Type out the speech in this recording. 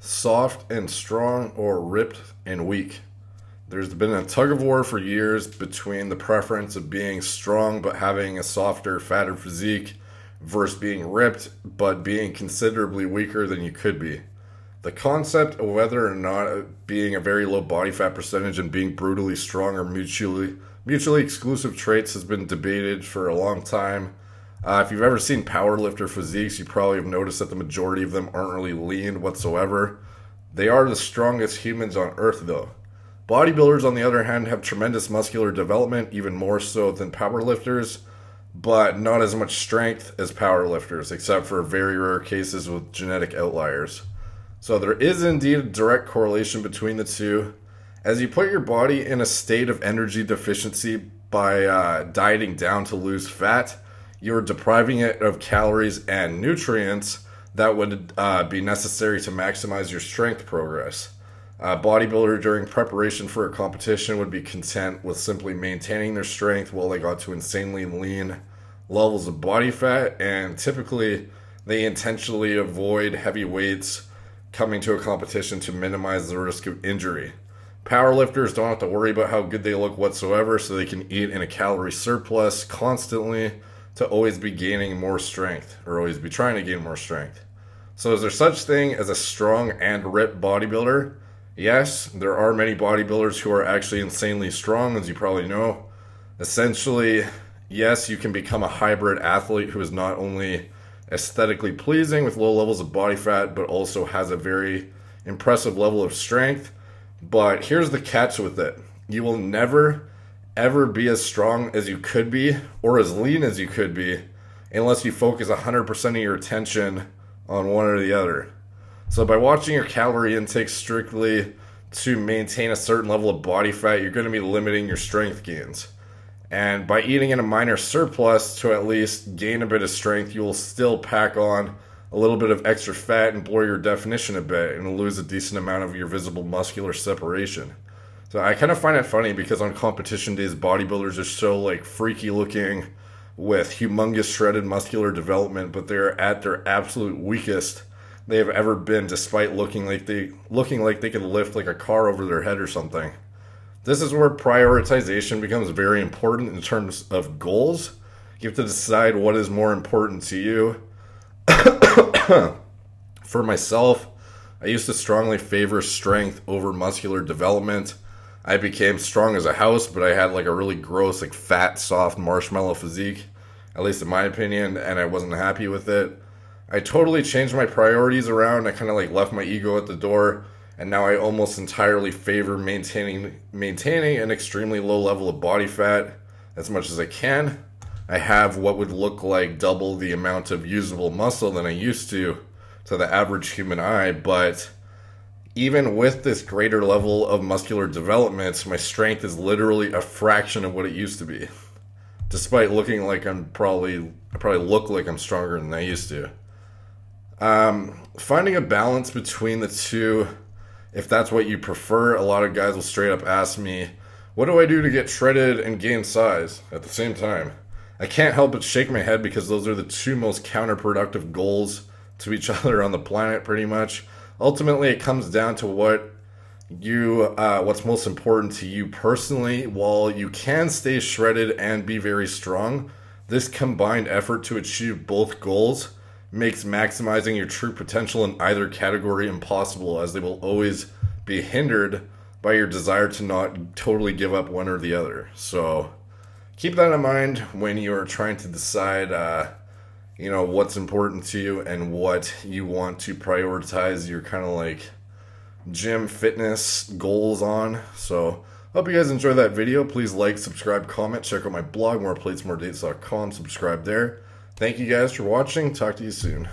soft and strong or ripped and weak. There's been a tug of war for years between the preference of being strong but having a softer, fatter physique versus being ripped but being considerably weaker than you could be. The concept of whether or not being a very low body fat percentage and being brutally strong are mutually exclusive traits has been debated for a long time. If you've ever seen powerlifter physiques, you probably have noticed that the majority of them aren't really lean whatsoever. They are the strongest humans on earth, though. Bodybuilders, on the other hand, have tremendous muscular development, even more so than powerlifters, but not as much strength as powerlifters, except for very rare cases with genetic outliers. So there is indeed a direct correlation between the two. As you put your body in a state of energy deficiency by dieting down to lose fat, you're depriving it of calories and nutrients that would be necessary to maximize your strength progress. A bodybuilder during preparation for a competition would be content with simply maintaining their strength while they got to insanely lean levels of body fat, and typically they intentionally avoid heavy weights coming to a competition to minimize the risk of injury. Powerlifters don't have to worry about how good they look whatsoever, so they can eat in a calorie surplus constantly to always be gaining more strength, or always be trying to gain more strength. So is there such thing as a strong and ripped bodybuilder? Yes, there are many bodybuilders who are actually insanely strong, as you probably know. Essentially, yes, you can become a hybrid athlete who is not only aesthetically pleasing with low levels of body fat, but also has a very impressive level of strength. But here's the catch with it. You will never, ever be as strong as you could be, or as lean as you could be, unless you focus 100% of your attention on one or the other. So by watching your calorie intake strictly to maintain a certain level of body fat, you're going to be limiting your strength gains. And by eating in a minor surplus to at least gain a bit of strength, you will still pack on a little bit of extra fat and blur your definition a bit and lose a decent amount of your visible muscular separation. So I kind of find it funny because on competition days, bodybuilders are so like freaky looking with humongous shredded muscular development, but they're at their absolute weakest they have ever been, despite looking like they could lift like a car over their head or something. This is where prioritization becomes very important in terms of goals. You have to decide what is more important to you. For myself, I used to strongly favor strength over muscular development. I became strong as a house, but I had like a really gross, like fat, soft marshmallow physique, at least in my opinion, and I wasn't happy with it. I totally changed my priorities around. I kind of like left my ego at the door, and now I almost entirely favor maintaining an extremely low level of body fat as much as I can. I have what would look like double the amount of usable muscle than I used to the average human eye, but even with this greater level of muscular development, my strength is literally a fraction of what it used to be, despite looking like I probably look like I'm stronger than I used to. Finding a balance between the two, if that's what you prefer. A lot of guys will straight up ask me, what do I do to get shredded and gain size at the same time? I can't help but shake my head because those are the two most counterproductive goals to each other on the planet, pretty much. Ultimately, it comes down to what's most important to you personally. While you can stay shredded and be very strong, this combined effort to achieve both goals makes maximizing your true potential in either category impossible, as they will always be hindered by your desire to not totally give up one or the other. So keep that in mind when you are trying to decide what's important to you and what you want to prioritize your kind of like gym fitness goals on. So hope you guys enjoyed that video. Please like, subscribe, comment, check out my blog, moreplatesmoredates.com. Subscribe there. Thank you guys for watching. Talk to you soon.